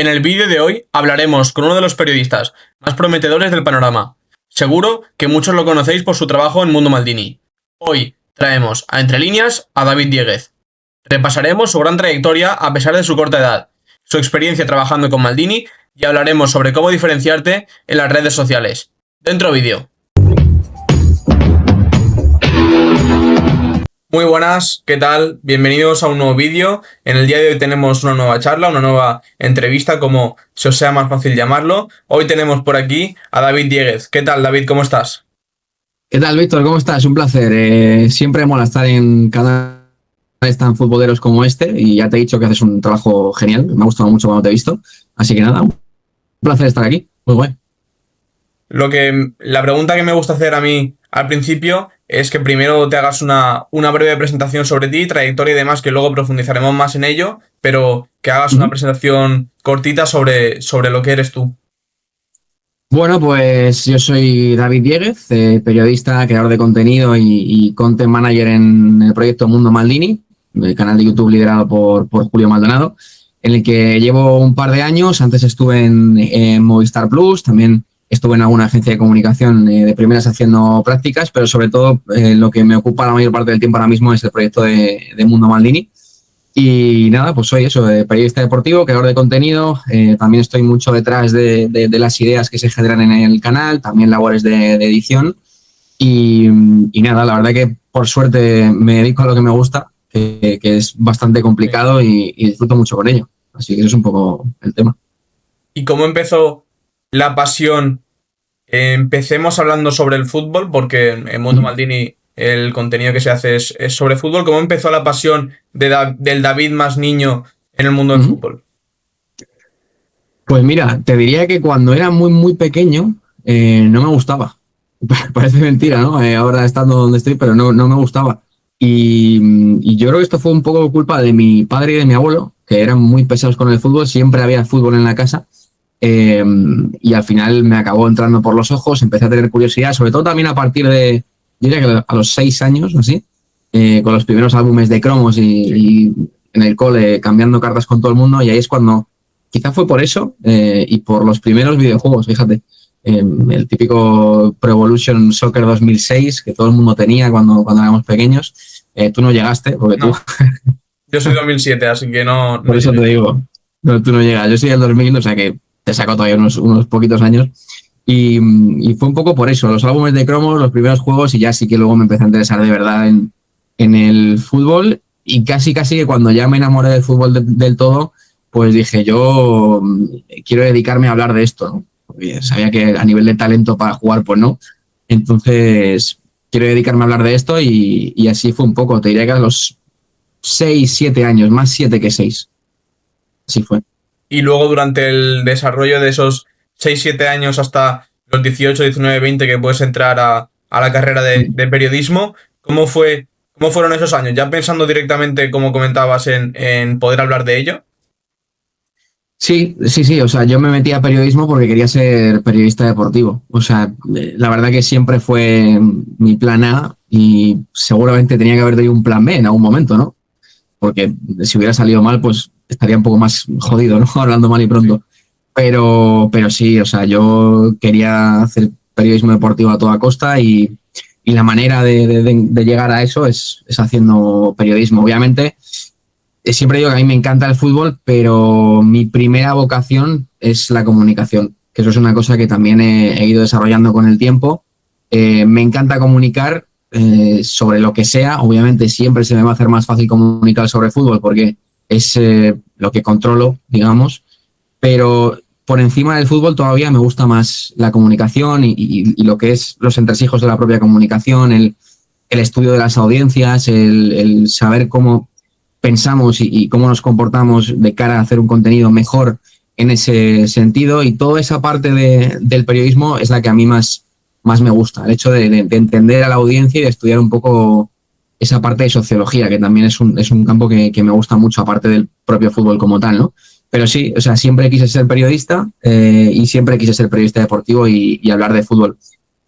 En el vídeo de hoy hablaremos con uno de los periodistas más prometedores del panorama. Seguro que muchos lo conocéis por su trabajo en Mundo Maldini. Hoy traemos a Entre Líneas a David Dieguez. Repasaremos su gran trayectoria a pesar de su corta edad, su experiencia trabajando con Maldini y hablaremos sobre cómo diferenciarte en las redes sociales. Dentro vídeo. Muy buenas, ¿qué tal? Bienvenidos a un nuevo vídeo. En el día de hoy tenemos una nueva charla, una nueva entrevista, como se os sea más fácil llamarlo. Hoy tenemos por aquí a David Dieguez. ¿Qué tal, David? ¿Cómo estás? ¿Qué tal, Víctor? ¿Cómo estás? Un placer. Siempre mola estar en canales tan futboleros como este y ya te he dicho que haces un trabajo genial. Me ha gustado mucho cuando te he visto. Así que nada, un placer estar aquí. Muy bueno. La pregunta que me gusta hacer a mí al principio es que primero te hagas una breve presentación sobre ti, trayectoria y demás, que luego profundizaremos más en ello, pero que hagas una presentación cortita sobre lo que eres tú. Bueno, pues yo soy David Dieguez, periodista, creador de contenido y content manager en el proyecto Mundo Maldini, el canal de YouTube liderado por Julio Maldonado, en el que llevo un par de años. Antes estuve en Movistar Plus, también estuve en alguna agencia de comunicación de primeras haciendo prácticas, pero sobre todo lo que me ocupa la mayor parte del tiempo ahora mismo es el proyecto de Mundo Maldini. Y nada, pues soy eso, periodista deportivo, creador de contenido. También estoy mucho detrás de las ideas que se generan en el canal, también labores de edición. Y nada, la verdad que por suerte me dedico a lo que me gusta, que es bastante complicado y disfruto mucho con ello. Así que eso es un poco el tema. ¿Y cómo empezó la pasión? Empecemos hablando sobre el fútbol, porque en Mundo Maldini el contenido que se hace es sobre fútbol. ¿Cómo empezó la pasión del David más niño en el mundo del fútbol? Pues mira, te diría que cuando era muy, muy pequeño no me gustaba. Parece mentira, ¿no? Ahora estando donde estoy, pero no me gustaba. Y yo creo que esto fue un poco culpa de mi padre y de mi abuelo, que eran muy pesados con el fútbol. Siempre había fútbol en la casa. Y al final me acabó entrando por los ojos, empecé a tener curiosidad, sobre todo también a partir de, yo diría que a los 6 años, así, con los primeros álbumes de cromos y en el cole cambiando cartas con todo el mundo, y ahí es cuando, quizá fue por eso, y por los primeros videojuegos, fíjate, el típico Pro Evolution Soccer 2006 que todo el mundo tenía cuando éramos pequeños. Tú no llegaste, porque no. tú... Yo soy 2007, así que no por eso llegué. te digo, no, tú no llegas. Yo soy del 2000, o sea que te saco todavía unos poquitos años. Y fue un poco por eso, los álbumes de cromos, los primeros juegos, y ya sí que luego me empecé a interesar de verdad en el fútbol. Y casi que cuando ya me enamoré del fútbol del todo, pues dije, yo quiero dedicarme a hablar de esto, ¿no? Porque sabía que a nivel de talento para jugar, pues no. Entonces, quiero dedicarme a hablar de esto y así fue un poco. Te diría que a los 6, 7 años, más 7 que 6. Así fue. Y luego durante el desarrollo de esos 6-7 años hasta los 18, 19, 20 que puedes entrar a la carrera de periodismo, ¿cómo fueron esos años? Ya pensando directamente, como comentabas, en poder hablar de ello. Sí, o sea, yo me metí a periodismo porque quería ser periodista deportivo. O sea, la verdad que siempre fue mi plan A y seguramente tenía que haber tenido un plan B en algún momento, ¿no? Porque si hubiera salido mal, pues estaría un poco más jodido, ¿no? Hablando mal y pronto. Pero sí, o sea, yo quería hacer periodismo deportivo a toda costa y la manera de llegar a eso es haciendo periodismo. Obviamente, siempre digo que a mí me encanta el fútbol, pero mi primera vocación es la comunicación, que eso es una cosa que también he ido desarrollando con el tiempo. Me encanta comunicar sobre lo que sea. Obviamente siempre se me va a hacer más fácil comunicar sobre fútbol porque es lo que controlo, digamos, pero por encima del fútbol todavía me gusta más la comunicación y lo que es los entresijos de la propia comunicación, el estudio de las audiencias, el saber cómo pensamos y cómo nos comportamos de cara a hacer un contenido mejor en ese sentido, y toda esa parte del periodismo es la que a mí más me gusta, el hecho de entender a la audiencia y de estudiar un poco esa parte de sociología, que también es un campo que me gusta mucho, aparte del propio fútbol como tal, ¿no? Pero sí, o sea, siempre quise ser periodista y siempre quise ser periodista deportivo y hablar de fútbol.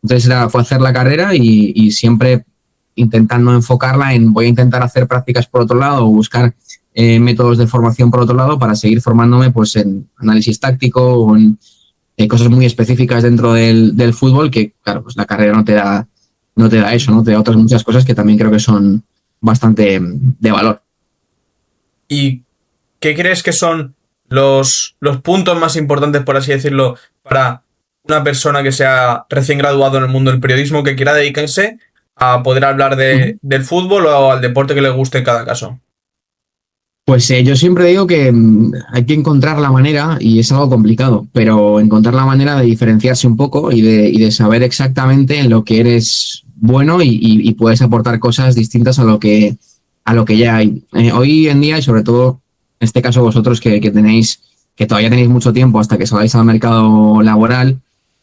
Entonces fue hacer la carrera y siempre intentando enfocarla en voy a intentar hacer prácticas por otro lado o buscar métodos de formación por otro lado para seguir formándome pues en análisis táctico o en cosas muy específicas dentro del fútbol que, claro, pues la carrera no te da eso, ¿no? Te da otras muchas cosas que también creo que son bastante de valor. ¿Y qué crees que son los puntos más importantes, por así decirlo, para una persona que sea recién graduado en el mundo del periodismo que quiera dedicarse a poder hablar del fútbol o al deporte que le guste en cada caso? Pues yo siempre digo que hay que encontrar la manera, y es algo complicado, pero encontrar la manera de diferenciarse un poco y de saber exactamente en lo que eres bueno y puedes aportar cosas distintas a lo que ya hay. Hoy en día, y sobre todo en este caso vosotros que todavía tenéis mucho tiempo hasta que salgáis al mercado laboral,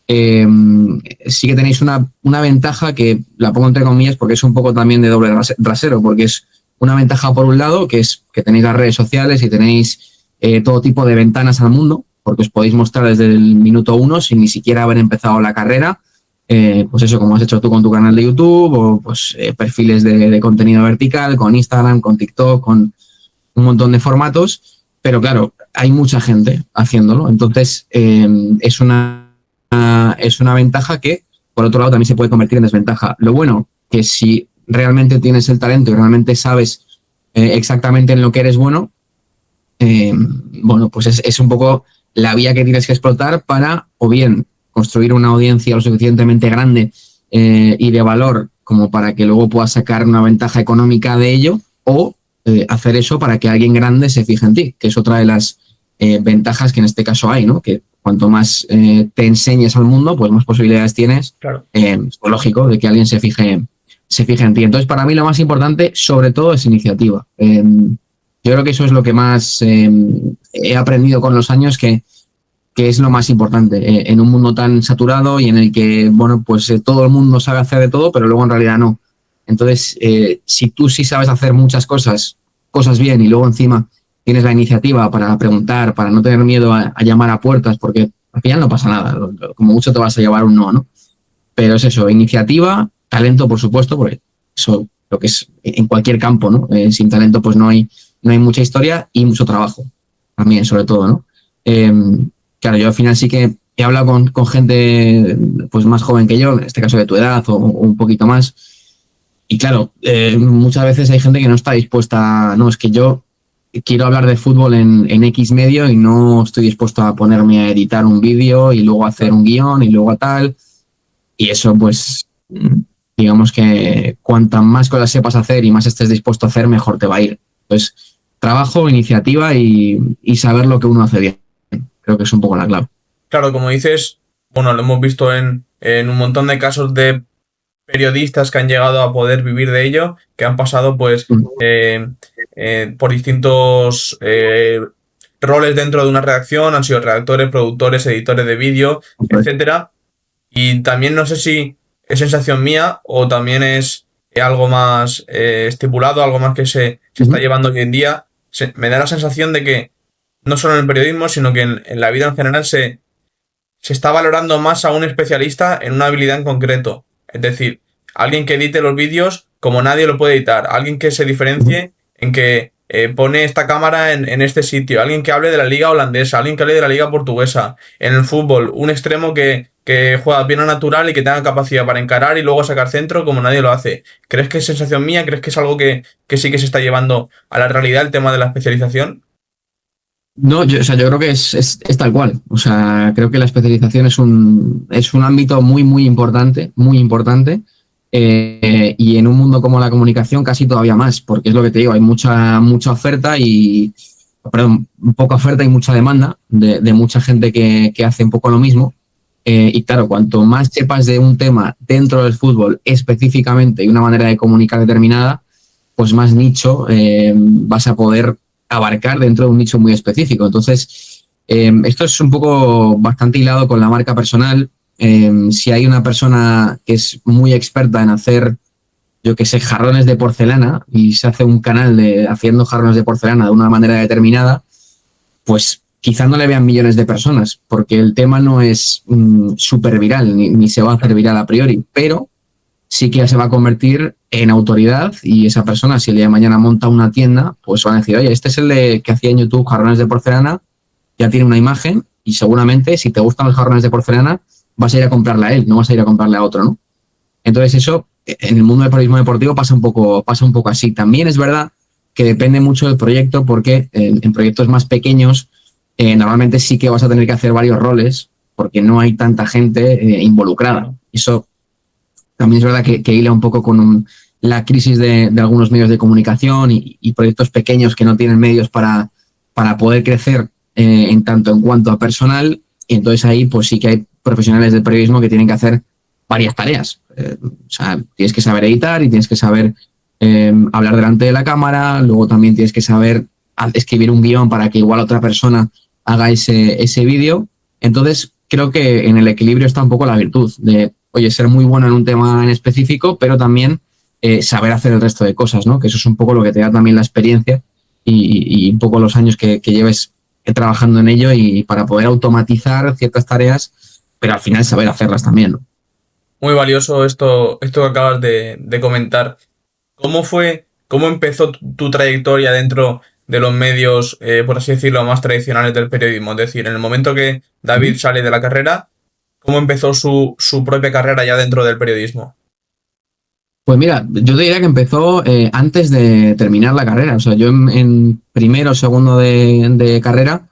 sí que tenéis una ventaja que la pongo entre comillas porque es un poco también de doble rasero, porque es una ventaja por un lado, que es que tenéis las redes sociales y tenéis todo tipo de ventanas al mundo, porque os podéis mostrar desde el minuto 1 sin ni siquiera haber empezado la carrera. Pues eso, como has hecho tú con tu canal de YouTube, o pues perfiles de contenido vertical, con Instagram, con TikTok, con un montón de formatos. Pero claro, hay mucha gente haciéndolo. Entonces, es una ventaja que, por otro lado, también se puede convertir en desventaja. Lo bueno, que si realmente tienes el talento y realmente sabes exactamente en lo que eres bueno, bueno, pues es un poco la vía que tienes que explotar para, o bien, construir una audiencia lo suficientemente grande y de valor como para que luego puedas sacar una ventaja económica de ello, o hacer eso para que alguien grande se fije en ti, que es otra de las ventajas que en este caso hay, ¿no? Que cuanto más te enseñes al mundo, pues más posibilidades tienes, claro. Es lógico, de que alguien se fije en ti. Entonces, para mí lo más importante, sobre todo, es iniciativa. Yo creo que eso es lo que más he aprendido con los años, que es lo más importante en un mundo tan saturado y en el que, bueno, pues todo el mundo sabe hacer de todo, pero luego en realidad no. Entonces, si tú sí sabes hacer muchas cosas bien, y luego encima tienes la iniciativa para preguntar, para no tener miedo a llamar a puertas, porque al final no pasa nada, como mucho te vas a llevar un no, ¿no? Pero es eso, iniciativa, talento, por supuesto, porque eso lo que es en cualquier campo, ¿no? Sin talento pues no hay mucha historia, y mucho trabajo también, sobre todo, ¿no? Claro, yo al final sí que he hablado con gente pues más joven que yo, en este caso de tu edad o un poquito más, y claro, muchas veces hay gente que no está dispuesta, no, es que yo quiero hablar de fútbol en X medio y no estoy dispuesto a ponerme a editar un vídeo y luego hacer un guión y luego a tal, y eso pues digamos que cuantas más cosas sepas hacer y más estés dispuesto a hacer, mejor te va a ir. Entonces, trabajo, iniciativa y saber lo que uno hace bien. Creo que es un poco la clave. Claro, como dices, bueno, lo hemos visto en un montón de casos de periodistas que han llegado a poder vivir de ello, que han pasado pues por distintos roles dentro de una redacción, han sido redactores, productores, editores de vídeo, etcétera. Y también no sé si es sensación mía o también es algo más estipulado, algo más que se está llevando hoy en día. Me da la sensación de que no solo en el periodismo, sino que en la vida en general se está valorando más a un especialista en una habilidad en concreto. Es decir, alguien que edite los vídeos como nadie lo puede editar, alguien que se diferencie en que pone esta cámara en este sitio, alguien que hable de la liga holandesa, alguien que hable de la liga portuguesa. En el fútbol, un extremo que juega bien a natural y que tenga capacidad para encarar y luego sacar centro como nadie lo hace. ¿Crees que es sensación mía? ¿Crees que es algo que sí que se está llevando a la realidad el tema de la especialización? No, yo creo que es tal cual. O sea, creo que la especialización es un ámbito muy, muy importante, muy importante. Y en un mundo como la comunicación casi todavía más, porque es lo que te digo, hay mucha oferta poca oferta y mucha demanda de mucha gente que hace un poco lo mismo. Y claro, cuanto más sepas de un tema dentro del fútbol específicamente y una manera de comunicar determinada, pues más nicho vas a poder abarcar dentro de un nicho muy específico. Entonces, esto es un poco bastante hilado con la marca personal. Si hay una persona que es muy experta en hacer, yo que sé, jarrones de porcelana, y se hace un canal haciendo jarrones de porcelana de una manera determinada, pues quizá no le vean millones de personas, porque el tema no es súper viral, ni se va a hacer viral a priori, pero sí que se va a convertir en autoridad, y esa persona, si el día de mañana monta una tienda, pues van a decir, oye, este es el de que hacía en YouTube jarrones de porcelana, ya tiene una imagen y seguramente si te gustan los jarrones de porcelana vas a ir a comprarle a él, no vas a ir a comprarle a otro, ¿no? Entonces eso en el mundo del periodismo deportivo pasa un poco así. También es verdad que depende mucho del proyecto porque en proyectos más pequeños normalmente sí que vas a tener que hacer varios roles porque no hay tanta gente involucrada. Eso también es verdad que hila un poco con la crisis de algunos medios de comunicación y proyectos pequeños que no tienen medios para poder crecer en tanto en cuanto a personal. Y entonces ahí pues sí que hay profesionales del periodismo que tienen que hacer varias tareas. O sea, tienes que saber editar y tienes que saber hablar delante de la cámara, luego también tienes que saber escribir un guión para que igual otra persona haga ese vídeo. Entonces, creo que en el equilibrio está un poco la virtud de, oye, ser muy bueno en un tema en específico, pero también saber hacer el resto de cosas, ¿no? Que eso es un poco lo que te da también la experiencia y un poco los años que lleves trabajando en ello y para poder automatizar ciertas tareas, pero al final saber hacerlas también, ¿no? Muy valioso esto que acabas de comentar. ¿Cómo empezó tu trayectoria dentro de los medios, por así decirlo, más tradicionales del periodismo? Es decir, en el momento que David sale de la carrera, ¿cómo empezó su propia carrera ya dentro del periodismo? Pues mira, yo te diría que empezó antes de terminar la carrera. O sea, yo en primero o segundo de carrera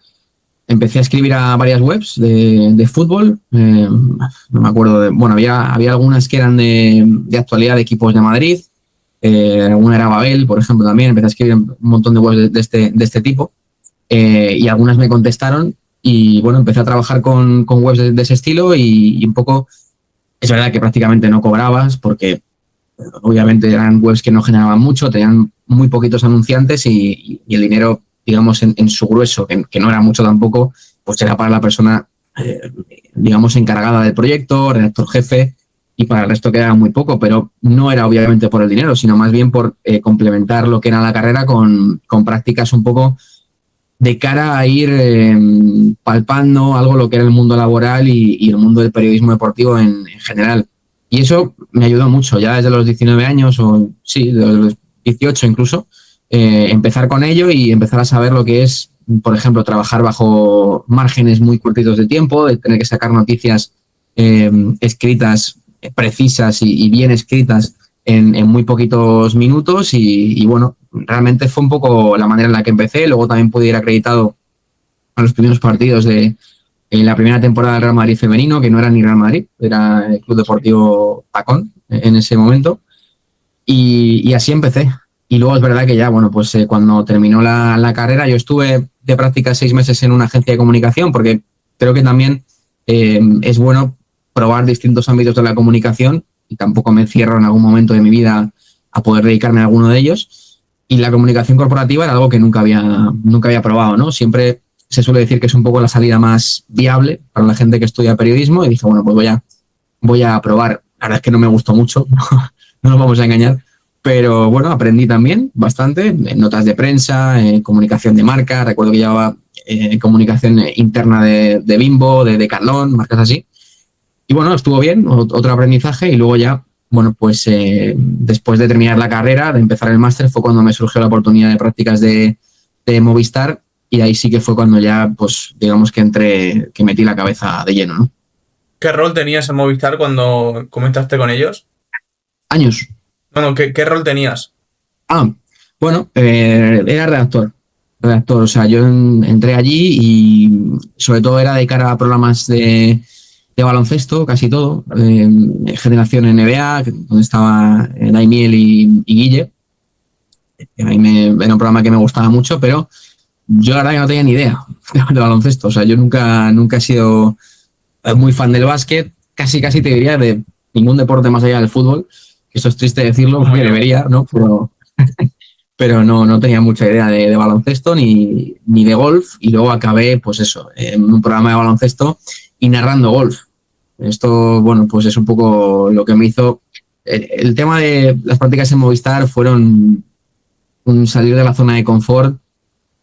empecé a escribir a varias webs de fútbol. No me acuerdo bueno, había algunas que eran de actualidad de equipos de Madrid. Una era Babel, por ejemplo, también. Empecé a escribir un montón de webs de este tipo. Y algunas me contestaron. Y bueno, empecé a trabajar con webs de ese estilo y un poco. Es verdad que prácticamente no cobrabas porque obviamente eran webs que no generaban mucho, tenían muy poquitos anunciantes y el dinero, digamos, en su grueso, que no era mucho tampoco, pues era para la persona, digamos, encargada del proyecto, redactor jefe, y para el resto quedaba muy poco, pero no era obviamente por el dinero, sino más bien por complementar lo que era la carrera con prácticas un poco de cara a ir palpando algo lo que era el mundo laboral y el mundo del periodismo deportivo en general. Y eso me ayudó mucho, ya desde los 19 años, o sí, desde los 18 incluso, empezar con ello y empezar a saber lo que es, por ejemplo, trabajar bajo márgenes muy cortitos de tiempo, de tener que sacar noticias escritas, precisas y bien escritas en muy poquitos minutos y bueno, realmente fue un poco la manera en la que empecé. Luego también pude ir acreditado a los primeros partidos de la primera temporada del Real Madrid femenino, que no era ni Real Madrid, era el Club Deportivo Tacón en ese momento. Y así empecé. Y luego es verdad que ya, bueno, pues cuando terminó la carrera, yo estuve de práctica 6 meses en una agencia de comunicación, porque creo que también es bueno probar distintos ámbitos de la comunicación y tampoco me cierro en algún momento de mi vida a poder dedicarme a alguno de ellos. Y la comunicación corporativa era algo que nunca había probado, ¿no? Siempre se suele decir que es un poco la salida más viable para la gente que estudia periodismo y dije, bueno, pues voy a probar. La verdad es que no me gustó mucho, no nos vamos a engañar, pero bueno, aprendí también bastante, notas de prensa, comunicación de marca, recuerdo que llevaba comunicación interna de Bimbo, de Decathlon, marcas así. Y bueno, estuvo bien, otro aprendizaje y luego ya, bueno, pues después de terminar la carrera, de empezar el máster, fue cuando me surgió la oportunidad de prácticas de Movistar y ahí sí que fue cuando ya, pues digamos que metí la cabeza de lleno, ¿no? ¿Qué rol tenías en Movistar cuando comenzaste con ellos? Años. Bueno, ¿qué rol tenías? Bueno, era redactor, o sea, yo entré allí y sobre todo era de cara a programas de baloncesto, casi todo, Generación NBA, donde estaba Daimiel y Guille, que a mí era un programa que me gustaba mucho, pero yo la verdad que no tenía ni idea de baloncesto, o sea, yo nunca he sido muy fan del básquet, casi te diría de ningún deporte más allá del fútbol, que eso es triste decirlo porque debería, ¿no? Pero no tenía mucha idea de baloncesto ni de golf y luego acabé, pues eso, en un programa de baloncesto y narrando golf. Esto, bueno, pues es un poco lo que me hizo. El tema de las prácticas en Movistar fueron un salir de la zona de confort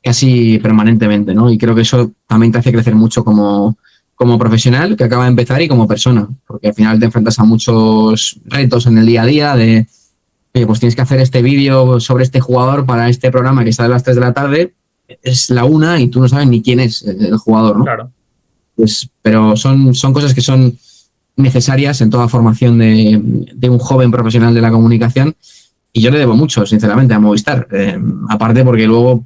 casi permanentemente, ¿no? Y creo que eso también te hace crecer mucho como profesional que acaba de empezar y como persona, porque al final te enfrentas a muchos retos en el día a día de oye, pues tienes que hacer este vídeo sobre este jugador para este programa que sale a las 3 de la tarde, es la 1 y tú no sabes ni quién es el jugador, ¿no? Claro. Pues, pero son cosas que son necesarias en toda formación de un joven profesional de la comunicación, y yo le debo mucho, sinceramente, a Movistar. Aparte porque luego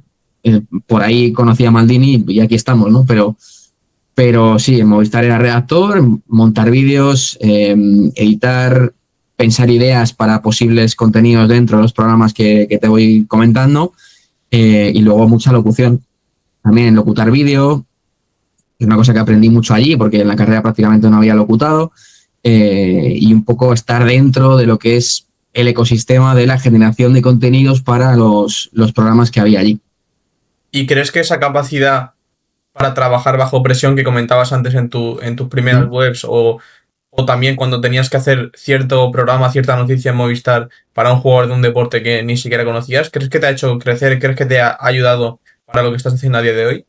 por ahí conocí a Maldini y aquí estamos, ¿no? Pero sí, en Movistar era redactor, montar vídeos, editar, pensar ideas para posibles contenidos dentro de los programas que te voy comentando, y luego mucha locución. También locutar vídeo, es una cosa que aprendí mucho allí porque en la carrera prácticamente no había locutado, y un poco estar dentro de lo que es el ecosistema de la generación de contenidos para los programas que había allí. ¿Y crees que esa capacidad para trabajar bajo presión que comentabas antes en tus primeras webs o también cuando tenías que hacer cierto programa, cierta noticia en Movistar para un jugador de un deporte que ni siquiera conocías, crees que te ha hecho crecer? ¿Crees que te ha ayudado para lo que estás haciendo a día de hoy?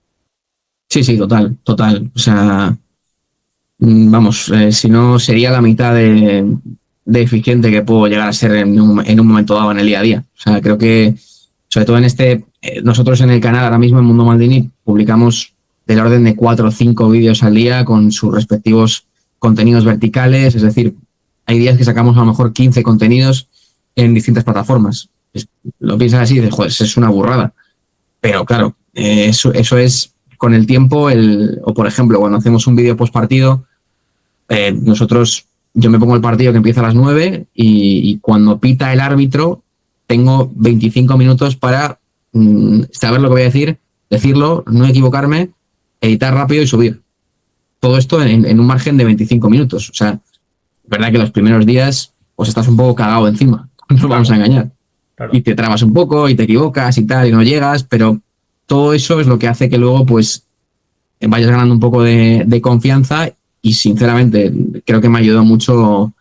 Sí, total. O sea, vamos, si no sería la mitad de eficiente que puedo llegar a ser en un momento dado en el día a día. O sea, creo que, sobre todo nosotros en el canal ahora mismo en Mundo Maldini publicamos del orden de 4 o 5 vídeos al día con sus respectivos contenidos verticales, es decir, hay días que sacamos a lo mejor 15 contenidos en distintas plataformas. Lo piensas así y dices, joder, es una burrada. Pero claro, eso es con el tiempo, o por ejemplo, cuando hacemos un vídeo post partido, yo me pongo el partido que empieza a las 9 y cuando pita el árbitro tengo 25 minutos para saber lo que voy a decir, decirlo, no equivocarme, editar rápido y subir. Todo esto en un margen de 25 minutos. O sea, es verdad que los primeros días pues estás un poco cagado encima, no nos vamos a engañar. Claro. Y te trabas un poco y te equivocas y tal y no llegas, pero todo eso es lo que hace que luego pues vayas ganando un poco de confianza. Y sinceramente creo que me ayudó mucho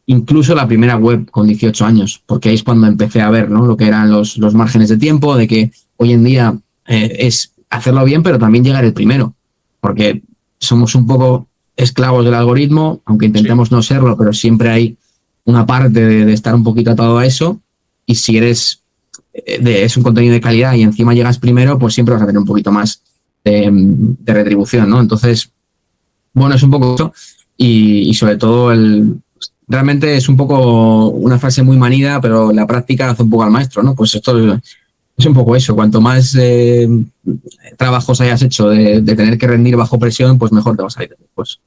incluso la primera web con 18 años, porque ahí es cuando empecé a ver, ¿no?, lo que eran los márgenes de tiempo, de que hoy en día es hacerlo bien, pero también llegar el primero, porque somos un poco esclavos del algoritmo, aunque intentemos no serlo, pero siempre hay una parte de estar un poquito atado a eso, y si es un contenido de calidad y encima llegas primero, pues siempre vas a tener un poquito más de retribución, ¿no? Entonces, bueno, es un poco eso, y sobre todo realmente es un poco una frase muy manida, pero la práctica hace un poco al maestro, ¿no? Pues esto es un poco eso. Cuanto más trabajos hayas hecho de tener que rendir bajo presión, pues mejor te vas a ir. Pues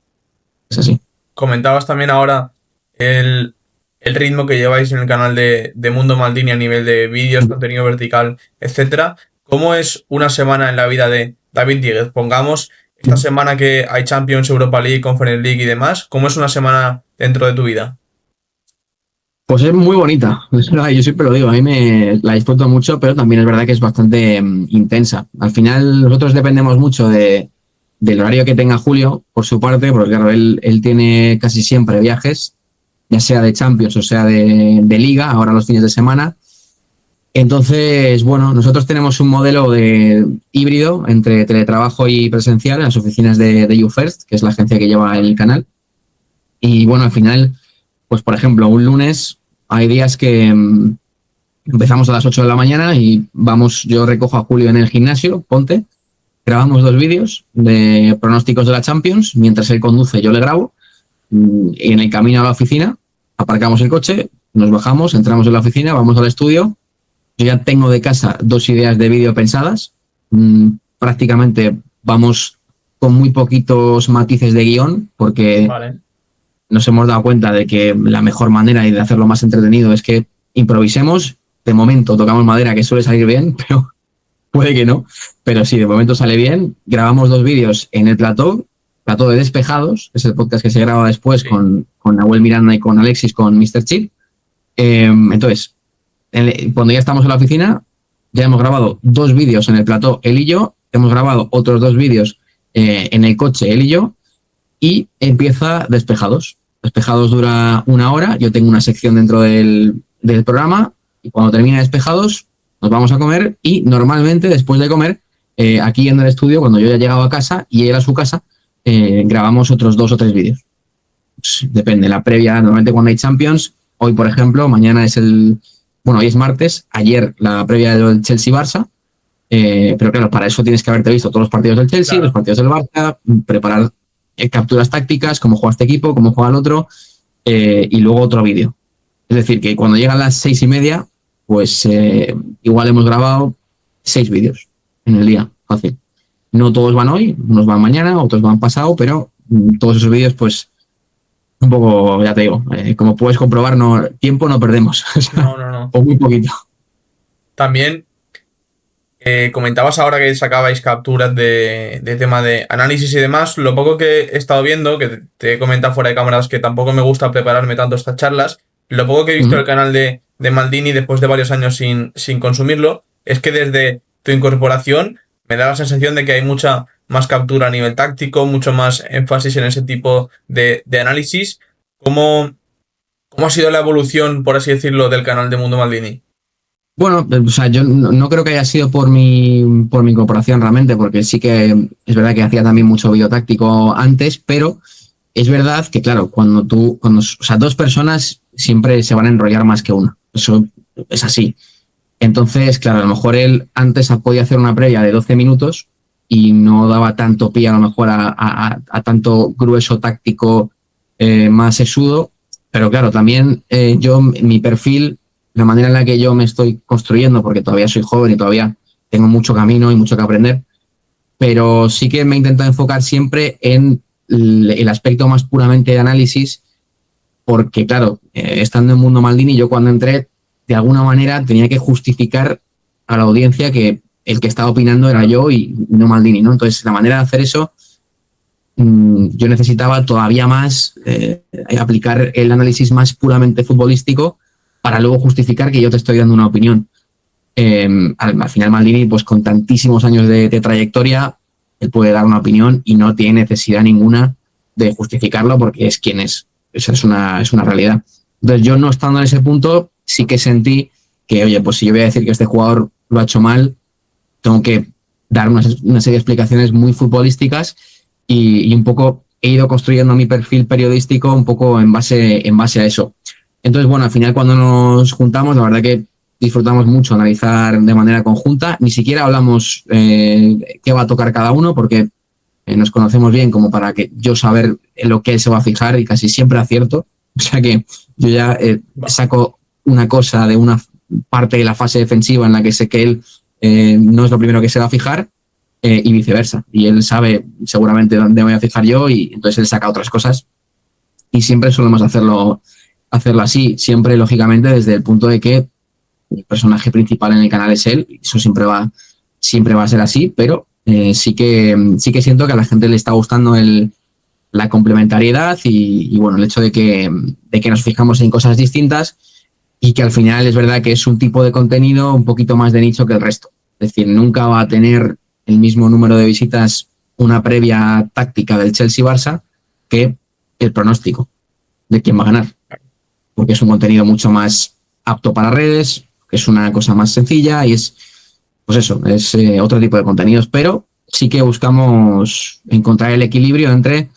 es así. Comentabas también ahora el ritmo que lleváis en el canal de Mundo Maldini a nivel de vídeos, contenido vertical, etcétera. ¿Cómo es una semana en la vida de David Dieguez? Pongamos esta semana que hay Champions, Europa League, Conference League y demás. ¿Cómo es una semana dentro de tu vida? Pues es muy bonita, yo siempre lo digo, a mí me la disfruto mucho, pero también es verdad que es bastante intensa. Al final nosotros dependemos mucho del horario que tenga Julio, por su parte, porque claro, él tiene casi siempre viajes, ya sea de Champions o sea de Liga, ahora los fines de semana. Entonces, bueno, nosotros tenemos un modelo de híbrido entre teletrabajo y presencial en las oficinas de YouFirst, que es la agencia que lleva el canal. Y bueno, al final, pues por ejemplo, un lunes hay días que empezamos a las 8 de la mañana y yo recojo a Julio en el gimnasio, ponte, grabamos 2 vídeos de pronósticos de la Champions, mientras él conduce yo le grabo, y en el camino a la oficina aparcamos el coche, nos bajamos, entramos en la oficina, vamos al estudio. Yo ya tengo de casa 2 ideas de vídeo pensadas, prácticamente vamos con muy poquitos matices de guión, porque nos hemos dado cuenta de que la mejor manera de hacerlo más entretenido es que improvisemos. De momento tocamos madera, que suele salir bien, pero puede que no. Pero sí, de momento sale bien. Grabamos 2 vídeos en el plató de Despejados, que es el podcast que se graba después con Nahuel Miranda y con Alexis, con Mr. Chip. Entonces, cuando ya estamos en la oficina, ya hemos grabado 2 vídeos en el plató, él y yo. Hemos grabado otros 2 vídeos en el coche, él y yo. Y empieza Despejados. Despejados dura 1 hora. Yo tengo una sección dentro del programa y cuando termina Despejados nos vamos a comer y normalmente después de comer, aquí en el estudio, cuando yo ya he llegado a casa y él a su casa, grabamos otros 2 o 3 vídeos. Pues depende, la previa, normalmente cuando hay Champions, hoy por ejemplo, mañana es el Bueno, hoy es martes, ayer la previa del Chelsea-Barça, pero claro, para eso tienes que haberte visto todos los partidos del Chelsea, los partidos del Barça, preparar capturas tácticas, cómo juega este equipo, cómo juega el otro, y luego otro vídeo. Es decir, que cuando llegan las 6:30, pues igual hemos grabado 6 vídeos en el día, fácil. No todos van hoy, unos van mañana, otros van pasado, pero todos esos vídeos, pues, un poco, ya te digo, como puedes comprobar, tiempo no perdemos. No. O muy poquito. También comentabas ahora que sacabais capturas de tema de análisis y demás. Lo poco que he estado viendo, que te he comentado fuera de cámaras que tampoco me gusta prepararme tanto estas charlas, lo poco que he visto en el canal de Maldini después de varios años sin consumirlo, es que desde tu incorporación me da la sensación de que hay mucha más captura a nivel táctico, mucho más énfasis en ese tipo de análisis. ¿Cómo ha sido la evolución, por así decirlo, del canal de Mundo Maldini? Bueno, o sea, yo no creo que haya sido por mi incorporación realmente, porque sí que es verdad que hacía también mucho vídeo táctico antes, pero es verdad que, claro, o sea, dos personas siempre se van a enrollar más que una. Eso es así. Entonces, claro, a lo mejor él antes podía hacer una previa de 12 minutos y no daba tanto pie a lo mejor a tanto grueso táctico más sesudo, pero claro, también mi perfil, la manera en la que yo me estoy construyendo, porque todavía soy joven y todavía tengo mucho camino y mucho que aprender, pero sí que me he intentado enfocar siempre en el aspecto más puramente de análisis, porque claro, estando en Mundo Maldini, yo cuando entré, de alguna manera tenía que justificar a la audiencia que el que estaba opinando era yo y no Maldini, ¿no? Entonces, la manera de hacer eso, yo necesitaba todavía más aplicar el análisis más puramente futbolístico para luego justificar que yo te estoy dando una opinión. Al final Maldini, pues con tantísimos años de trayectoria, él puede dar una opinión y no tiene necesidad ninguna de justificarlo porque es quien es. Esa es una realidad. Entonces, yo no estando en ese punto, sí que sentí que, oye, pues si yo voy a decir que este jugador lo ha hecho mal, tengo que dar una serie de explicaciones muy futbolísticas y un poco he ido construyendo mi perfil periodístico un poco en base a eso. Entonces, bueno, al final cuando nos juntamos, la verdad que disfrutamos mucho analizar de manera conjunta. Ni siquiera hablamos qué va a tocar cada uno porque nos conocemos bien como para que yo saber en lo que él se va a fijar y casi siempre acierto. O sea que yo ya saco una cosa de una parte de la fase defensiva en la que sé que él no es lo primero que se va a fijar y viceversa. Y él sabe seguramente dónde me voy a fijar yo y entonces él saca otras cosas. Y siempre solemos hacerlo así, siempre lógicamente desde el punto de que el personaje principal en el canal es él. Eso siempre va a ser así, pero sí que siento que a la gente le está gustando la complementariedad y bueno, el hecho de que nos fijamos en cosas distintas y que al final es verdad que es un tipo de contenido un poquito más de nicho que el resto. Es decir, nunca va a tener el mismo número de visitas una previa táctica del Chelsea-Barça que el pronóstico de quién va a ganar. Porque es un contenido mucho más apto para redes, que es una cosa más sencilla y es, pues eso, es otro tipo de contenidos. Pero sí que buscamos encontrar el equilibrio entre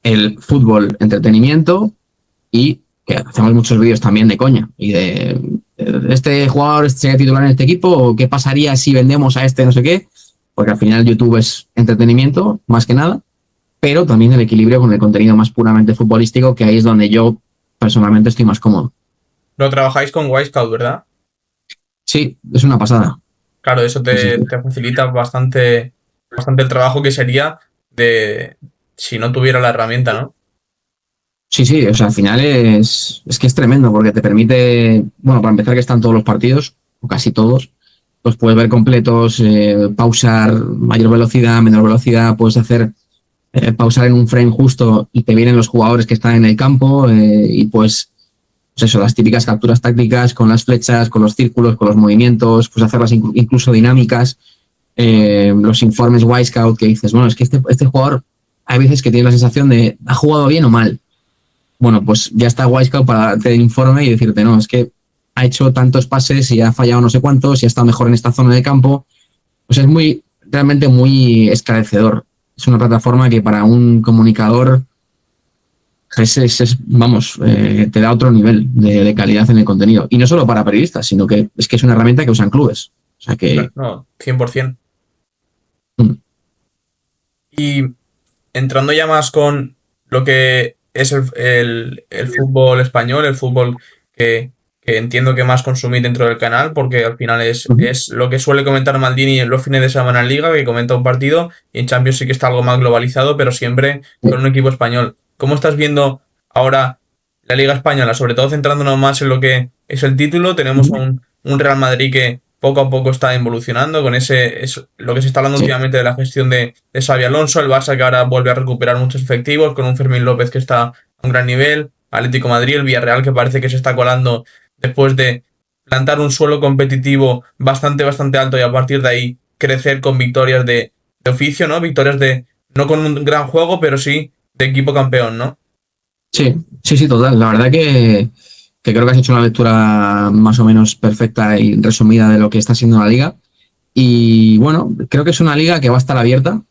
el fútbol entretenimiento y que hacemos muchos vídeos también de coña y de este jugador sería titular en este equipo o qué pasaría si vendemos a este no sé qué, porque al final YouTube es entretenimiento más que nada, pero también el equilibrio con el contenido más puramente futbolístico, que ahí es donde yo personalmente estoy más cómodo. Lo trabajáis con Wisecout, ¿verdad? Sí, es una pasada. Claro, eso te facilita bastante el trabajo que sería de si no tuviera la herramienta, ¿no? Sí, o sea, al final es que es tremendo porque te permite, bueno, para empezar que están todos los partidos, o casi todos, los puedes ver completos, pausar mayor velocidad, menor velocidad, puedes hacer pausar en un frame justo y te vienen los jugadores que están en el campo y pues eso, las típicas capturas tácticas con las flechas, con los círculos, con los movimientos, pues hacerlas incluso dinámicas, los informes Wisecout que dices, bueno, es que este jugador hay veces que tiene la sensación de ¿ha jugado bien o mal? Bueno, pues ya está Wisecout para darte el informe y decirte, no, es que ha hecho tantos pases y ha fallado no sé cuántos y ha estado mejor en esta zona del campo. Pues es realmente muy esclarecedor. Es una plataforma que para un comunicador Vamos, te da otro nivel de calidad en el contenido. Y no solo para periodistas, sino que es una herramienta que usan clubes. O sea que... No, 100%. Mm. Y entrando ya más con lo que es el fútbol español, el fútbol que entiendo que más consumí dentro del canal, porque al final es lo que suele comentar Maldini en los fines de semana en Liga, que comenta un partido, y en Champions sí que está algo más globalizado, pero siempre con un equipo español. ¿Cómo estás viendo ahora la Liga Española? Sobre todo centrándonos más en lo que es el título, tenemos un Real Madrid que poco a poco está evolucionando con lo que se está hablando Sí. últimamente de la gestión de Xabi Alonso, el Barça que ahora vuelve a recuperar muchos efectivos, con un Fermín López que está a un gran nivel, Atlético de Madrid, el Villarreal que parece que se está colando después de plantar un suelo competitivo bastante, bastante alto y a partir de ahí crecer con victorias de oficio, ¿no? Victorias no con un gran juego, pero sí de equipo campeón, ¿no? Sí, total. La verdad que creo que has hecho una lectura más o menos perfecta y resumida de lo que está siendo la liga. Y bueno, creo que es una liga que va a estar abierta,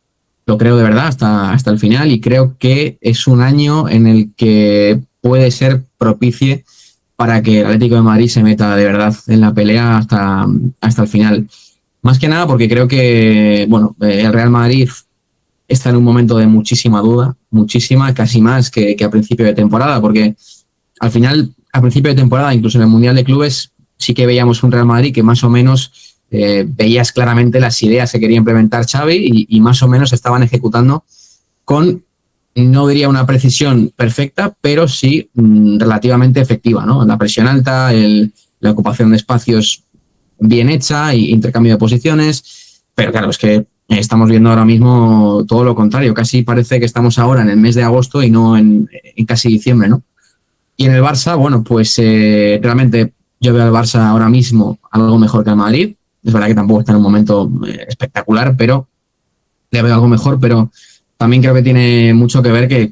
lo creo de verdad, hasta el final. Y creo que es un año en el que puede ser propicio para que el Atlético de Madrid se meta de verdad en la pelea hasta el final. Más que nada porque creo que, bueno, el Real Madrid está en un momento de muchísima duda, muchísima, casi más que a principio de temporada, porque al final, a principio de temporada, incluso en el Mundial de Clubes, sí que veíamos un Real Madrid que más o menos veías claramente las ideas que quería implementar Xavi y más o menos estaban ejecutando con, no diría una precisión perfecta, pero sí relativamente efectiva, ¿no? La presión alta, la ocupación de espacios bien hecha, y intercambio de posiciones, pero claro, es que estamos viendo ahora mismo todo lo contrario, casi parece que estamos ahora en el mes de agosto y no en casi diciembre, ¿no? Y en el Barça, bueno, pues realmente yo veo al Barça ahora mismo algo mejor que al Madrid. Es verdad que tampoco está en un momento espectacular, pero le veo algo mejor, pero también creo que tiene mucho que ver que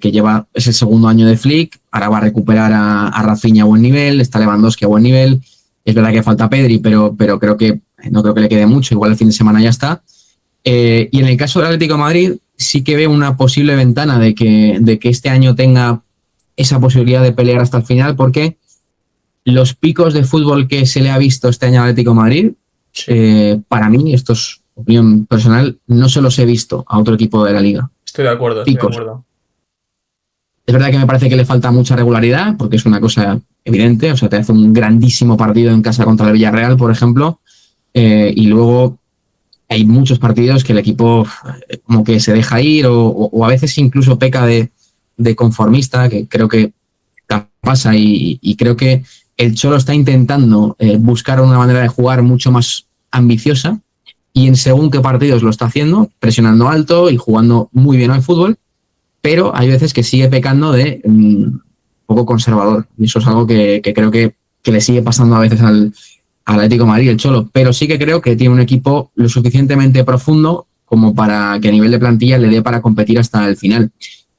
es el segundo año de Flick, ahora va a recuperar a Rafinha a buen nivel, está Lewandowski a buen nivel, es verdad que falta Pedri, pero no creo que le quede mucho, igual el fin de semana ya está. Y en el caso del Atlético de Madrid sí que veo una posible ventana de que este año tenga esa posibilidad de pelear hasta el final, porque los picos de fútbol que se le ha visto este año al Atlético de Madrid, para mí, esto es opinión personal, no se los he visto a otro equipo de la liga. Estoy de acuerdo, Picos. estoy de acuerdo. Es verdad que me parece que le falta mucha regularidad, porque es una cosa evidente. O sea, te hace un grandísimo partido en casa contra el Villarreal, por ejemplo, y luego hay muchos partidos que el equipo como que se deja ir o a veces incluso peca de conformista, que creo que pasa, y creo que el Cholo está intentando buscar una manera de jugar mucho más ambiciosa, y en según qué partidos lo está haciendo, presionando alto y jugando muy bien al fútbol, pero hay veces que sigue pecando de un poco conservador, y eso es algo que creo que le sigue pasando a veces al Atlético de Madrid, el Cholo, pero sí que creo que tiene un equipo lo suficientemente profundo como para que a nivel de plantilla le dé para competir hasta el final.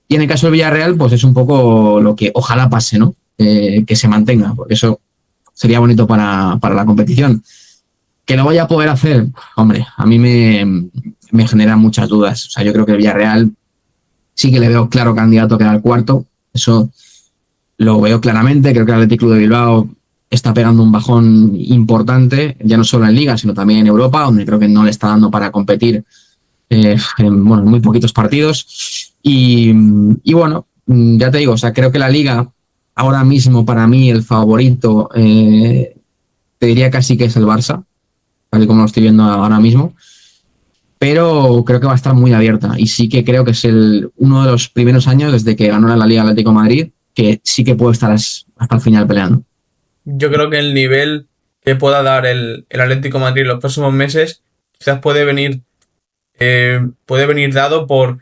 Y en el caso del Villarreal, pues es un poco lo que ojalá pase, ¿no? Que se mantenga, porque eso sería bonito para la competición. Que lo vaya a poder hacer, hombre, a mí me genera muchas dudas. O sea, yo creo que el Villarreal sí que le veo claro candidato a quedar el cuarto. Eso lo veo claramente. Creo que el Athletic Club de Bilbao está pegando un bajón importante, ya no solo en Liga, sino también en Europa, donde creo que no le está dando para competir en muy poquitos partidos. Y bueno, ya te digo, o sea, creo que la Liga, ahora mismo para mí el favorito, te diría casi que es el Barça, tal y como lo estoy viendo ahora mismo, pero creo que va a estar muy abierta, y sí que creo que es uno de los primeros años desde que ganó la Liga Atlético de Madrid que sí que puede estar hasta el final peleando. Yo creo que el nivel que pueda dar el Atlético de Madrid en los próximos meses quizás puede venir dado por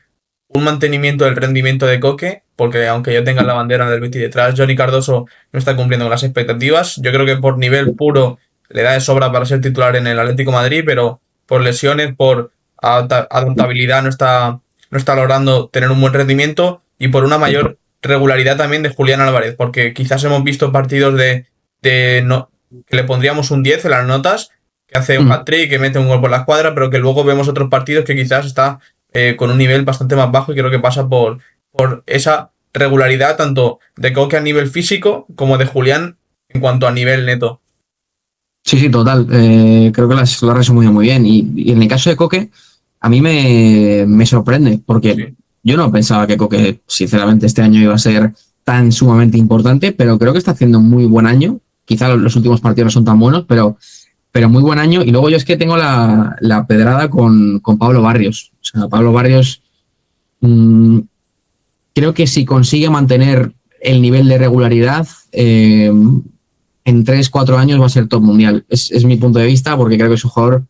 un mantenimiento del rendimiento de Coque, porque aunque yo tenga la bandera del Betis detrás, Johnny Cardoso no está cumpliendo con las expectativas. Yo creo que por nivel puro le da de sobra para ser titular en el Atlético de Madrid, pero por lesiones, por adaptabilidad no está logrando tener un buen rendimiento, y por una mayor regularidad también de Julián Álvarez, porque quizás hemos visto partidos no, que le pondríamos un 10 en las notas, que hace un hat-trick, que mete un gol por la escuadra, pero que luego vemos otros partidos que quizás está con un nivel bastante más bajo, y creo que pasa por esa regularidad tanto de Coque a nivel físico como de Julián en cuanto a nivel neto. Sí, sí, total. Creo que lo has resumido muy bien. Y en el caso de Coque, a mí me sorprende, porque Sí. yo no pensaba que Coque, sinceramente, este año iba a ser tan sumamente importante, pero creo que está haciendo un muy buen año. Quizá los últimos partidos no son tan buenos, pero muy buen año. Y luego yo es que tengo la pedrada con Pablo Barrios. O sea, Pablo Barrios, creo que si consigue mantener el nivel de regularidad, en 3-4 años va a ser top mundial. Es mi punto de vista, porque creo que es un jugador,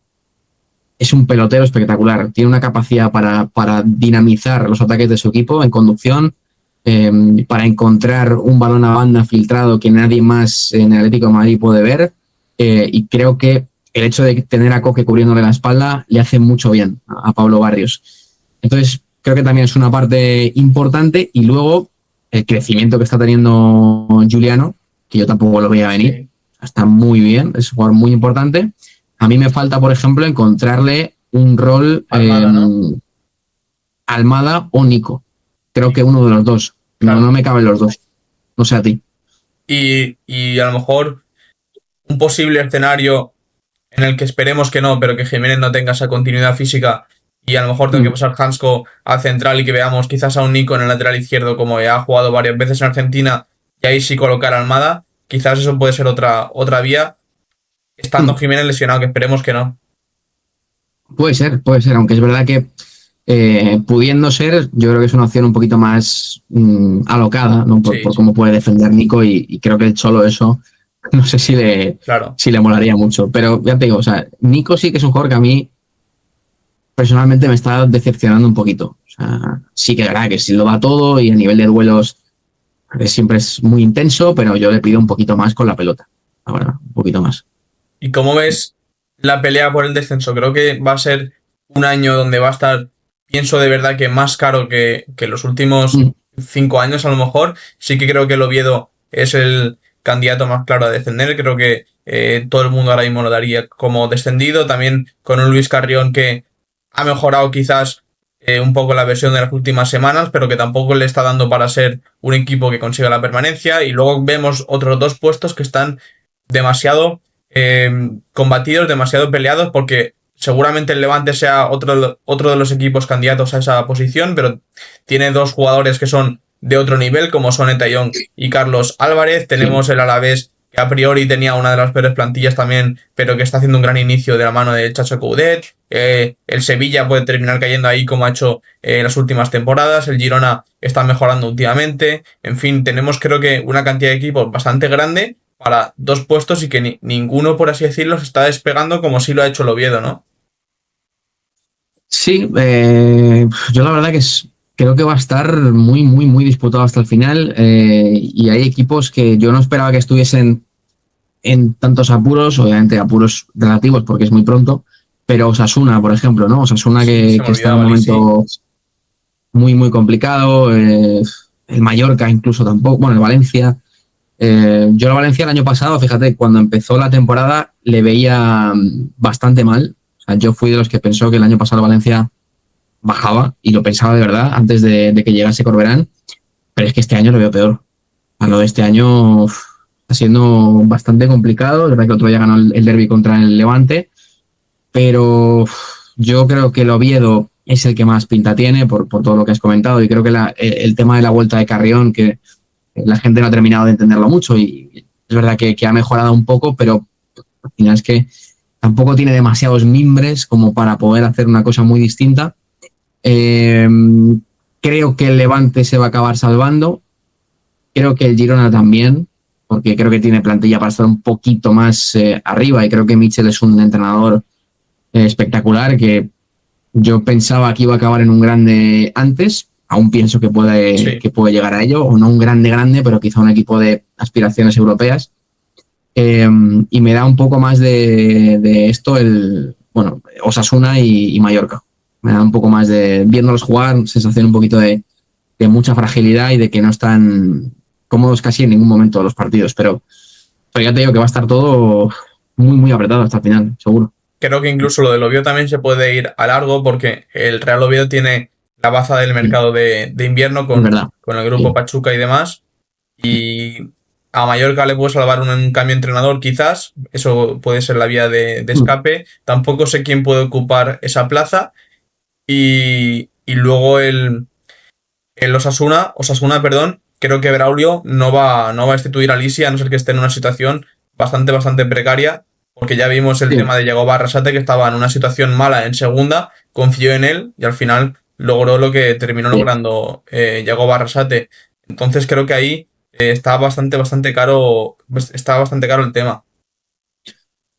es un pelotero espectacular. Tiene una capacidad para dinamizar los ataques de su equipo en conducción, para encontrar un balón a banda filtrado que nadie más en el Atlético de Madrid puede ver. Y creo que el hecho de tener a Coque cubriéndole la espalda le hace mucho bien a Pablo Barrios. Entonces, creo que también es una parte importante. Y luego, el crecimiento que está teniendo Juliano, que yo tampoco lo veía venir. Sí. Está muy bien, es un jugador muy importante. A mí me falta, por ejemplo, encontrarle un rol Almada, ¿no? Almada o Nico. Creo que uno de los dos. Claro. No me caben los dos. No sé a ti. Y a lo mejor un posible escenario en el que esperemos que no, pero que Jiménez no tenga esa continuidad física y a lo mejor tenga que pasar Hansko al central y que veamos quizás a un Nico en el lateral izquierdo como ya ha jugado varias veces en Argentina y ahí sí colocar a Almada, quizás eso puede ser otra vía, estando Jiménez lesionado, que esperemos que no. Puede ser, aunque es verdad que pudiendo ser, yo creo que es una opción un poquito más alocada, ¿no? Por cómo puede defender Nico y creo que solo eso, no sé si le molaría mucho. Pero ya te digo, o sea, Nico sí que es un jugador que a mí personalmente me está decepcionando un poquito. O sea, sí que verá que sí lo da todo y a nivel de duelos siempre es muy intenso, pero yo le pido un poquito más con la pelota. La verdad, un poquito más. ¿Y cómo ves la pelea por el descenso? Creo que va a ser un año donde va a estar, pienso de verdad que más caro que los últimos 5 años a lo mejor. Sí que creo que el Oviedo es el candidato más claro a descender. Creo que todo el mundo ahora mismo lo daría como descendido. También con un Luis Carrión que ha mejorado quizás un poco la versión de las últimas semanas, pero que tampoco le está dando para ser un equipo que consiga la permanencia. Y luego vemos otros dos puestos que están demasiado combatidos, demasiado peleados, porque seguramente el Levante sea otro de los equipos candidatos a esa posición, pero tiene dos jugadores que son de otro nivel, como son Etayón y Carlos Álvarez. Tenemos el Alavés, que a priori tenía una de las peores plantillas también, pero que está haciendo un gran inicio de la mano de Chacho Coudet. El Sevilla puede terminar cayendo ahí como ha hecho en las últimas temporadas. El Girona está mejorando últimamente. En fin, tenemos creo que una cantidad de equipos bastante grande para dos puestos y que ninguno, por así decirlo, se está despegando como sí lo ha hecho el Oviedo, ¿no? Sí, yo la verdad que creo que va a estar muy, muy, muy disputado hasta el final, y hay equipos que yo no esperaba que estuviesen en tantos apuros, obviamente apuros relativos porque es muy pronto, pero Osasuna, por ejemplo, ¿no? Osasuna que está en un momento muy, muy complicado, el Mallorca incluso tampoco, bueno, el Valencia. Yo la Valencia el año pasado, fíjate, cuando empezó la temporada le veía bastante mal. O sea, yo fui de los que pensó que el año pasado Valencia bajaba y lo pensaba de verdad antes de que llegase Corberán, pero es que este año lo veo peor. A lo de este año está siendo bastante complicado. Es verdad que el otro día ganó el derbi contra el Levante, pero yo creo que el Oviedo es el que más pinta tiene por todo lo que has comentado, y creo que el tema de la vuelta de Carrión, que la gente no ha terminado de entenderlo mucho, y es verdad que ha mejorado un poco, pero al final es que tampoco tiene demasiados mimbres como para poder hacer una cosa muy distinta. Creo que el Levante se va a acabar salvando. Creo que el Girona también, porque creo que tiene plantilla para estar un poquito más arriba, y creo que Michel es un entrenador espectacular, que yo pensaba que iba a acabar en un grande antes. Aún pienso que puede llegar a ello, o no un grande, pero quizá un equipo de aspiraciones europeas. Y me da un poco más de esto Osasuna y Mallorca. Me da un poco más viéndolos jugar, sensación un poquito de mucha fragilidad y de que no están cómodos casi en ningún momento de los partidos. Pero ya te digo que va a estar todo muy, muy apretado hasta el final, seguro. Creo que incluso lo del Oviedo también se puede ir a largo, porque el Real Oviedo tiene la baza del mercado de invierno Es con verdad. el grupo Sí. Pachuca y demás. Y a Mallorca le puede salvar un cambio de entrenador, quizás. Eso puede ser la vía de escape. Tampoco sé quién puede ocupar esa plaza. Y luego el Osasuna, perdón, creo que Braulio no va a destituir a Lisi, a no ser que esté en una situación bastante precaria, porque ya vimos el Sí. tema de Yago Barrasate, que estaba en una situación mala en segunda, confió en él y al final logró lo que terminó Sí. logrando Yago Barrasate. Entonces creo que ahí bastante caro el tema.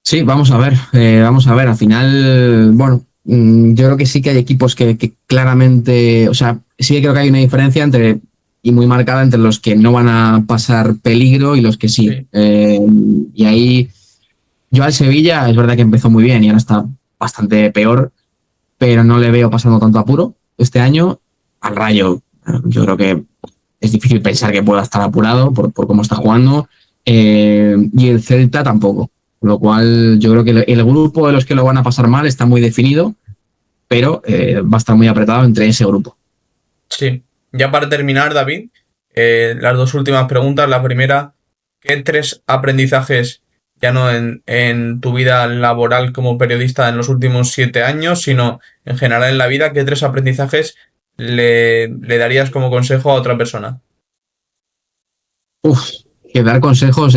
Sí, vamos a ver, vamos a ver. Al final, bueno, yo creo que sí que hay equipos que claramente, o sea, sí que creo que hay una diferencia entre y muy marcada entre los que no van a pasar peligro y los que sí. Sí. Y ahí yo al Sevilla es verdad que empezó muy bien y ahora está bastante peor, pero no le veo pasando tanto apuro este año. Al Rayo, yo creo que es difícil pensar que pueda estar apurado por cómo está jugando. Y el Celta tampoco. Con lo cual, yo creo que el grupo de los que lo van a pasar mal está muy definido, pero va a estar muy apretado entre ese grupo. Sí. Ya para terminar, David, las dos últimas preguntas. La primera, ¿qué tres aprendizajes, ya no en tu vida laboral como periodista en los últimos 7 años, sino en general en la vida, qué tres aprendizajes le darías como consejo a otra persona? Uf, que dar consejos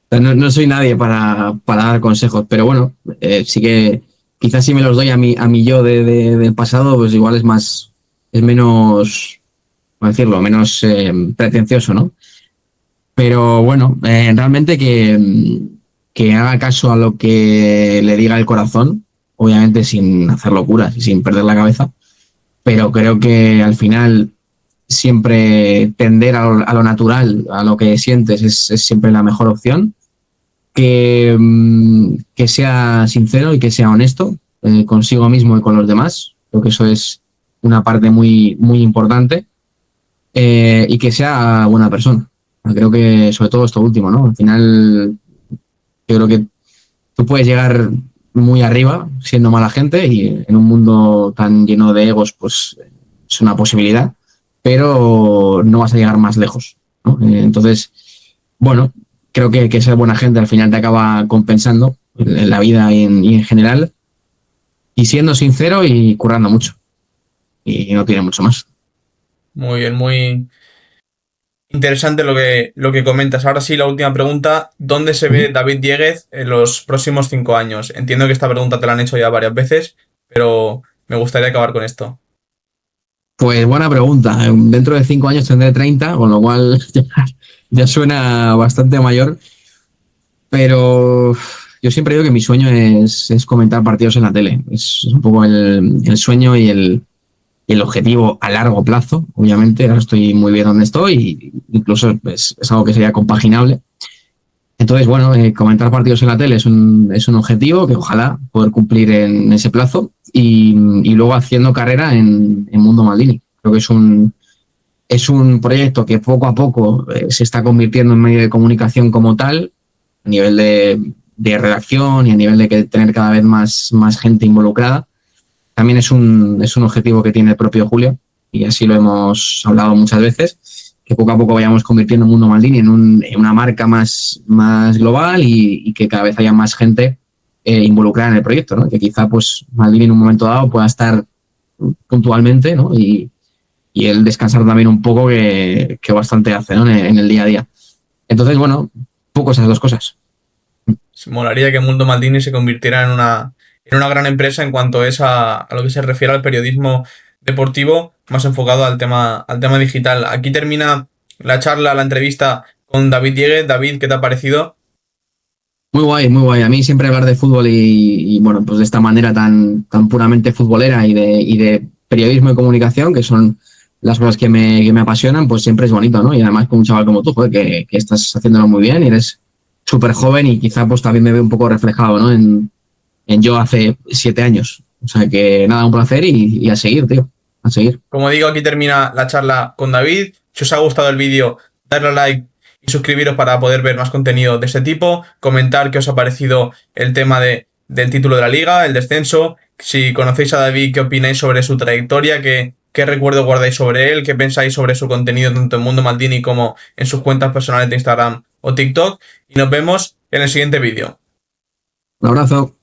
no soy nadie para dar consejos, pero bueno, sí que quizás si me los doy a mi yo del pasado, pues igual es menos, ¿cómo decirlo? Menos pretencioso, ¿no? Pero bueno, realmente que haga caso a lo que le diga el corazón, obviamente sin hacer locuras y sin perder la cabeza, pero creo que al final siempre tender a lo natural, a lo que sientes, es siempre la mejor opción. Que sea sincero y que sea honesto consigo mismo y con los demás. Creo que eso es una parte muy importante. Y que sea buena persona. Creo que sobre todo esto último, ¿no? Al final, yo creo que tú puedes llegar muy arriba siendo mala gente y en un mundo tan lleno de egos, pues es una posibilidad, pero no vas a llegar más lejos, ¿no? Entonces, bueno, creo que ser buena gente al final te acaba compensando en la vida y en general, y siendo sincero y currando mucho. Y no tiene mucho más. Muy bien, muy interesante lo que comentas. Ahora sí, la última pregunta. ¿Dónde se ve David Dieguez en los próximos 5 años? Entiendo que esta pregunta te la han hecho ya varias veces, pero me gustaría acabar con esto. Pues buena pregunta. Dentro de 5 años tendré 30, con lo cual ya suena bastante mayor. Pero yo siempre digo que mi sueño es comentar partidos en la tele. Es un poco el sueño y el objetivo a largo plazo. Obviamente, ahora estoy muy bien donde estoy, incluso es algo que sería compaginable. Entonces, bueno, comentar partidos en la tele es un objetivo que ojalá poder cumplir en ese plazo y luego haciendo carrera en Mundo Maldini. Creo que es un proyecto que poco a poco se está convirtiendo en medio de comunicación como tal, a nivel de redacción y a nivel de tener cada vez más gente involucrada. También es un objetivo que tiene el propio Julio y así lo hemos hablado muchas veces, que poco a poco vayamos convirtiendo Mundo Maldini en una marca más global y que cada vez haya más gente involucrada en el proyecto, ¿no? Que quizá pues Maldini en un momento dado pueda estar puntualmente, ¿no? Y el descansar también un poco que bastante hace, ¿no? En el día a día. Entonces, bueno, poco esas dos cosas. Molaría que Mundo Maldini se convirtiera en una gran empresa en cuanto es a lo que se refiere al periodismo deportivo, más enfocado al tema digital. Aquí termina la charla, la entrevista con David Dieguez. David, ¿qué te ha parecido? Muy guay, muy guay. A mí siempre hablar de fútbol bueno, pues de esta manera tan puramente futbolera y de periodismo y comunicación, que son las cosas que me apasionan, pues siempre es bonito, ¿no? Y además con un chaval como tú, joder, que estás haciéndolo muy bien y eres súper joven y quizá pues también me veo un poco reflejado, ¿no? En yo hace 7 años. O sea que nada, un placer y a seguir, tío, a seguir. Como digo, aquí termina la charla con David. Si os ha gustado el vídeo, darle a like y suscribiros para poder ver más contenido de este tipo. Comentar qué os ha parecido el tema de del título de la liga, el descenso. Si conocéis a David, ¿qué opináis sobre su trayectoria? ¿Qué recuerdo guardáis sobre él? ¿Qué pensáis sobre su contenido tanto en Mundo Maldini como en sus cuentas personales de Instagram o TikTok? Y nos vemos en el siguiente vídeo. Un abrazo.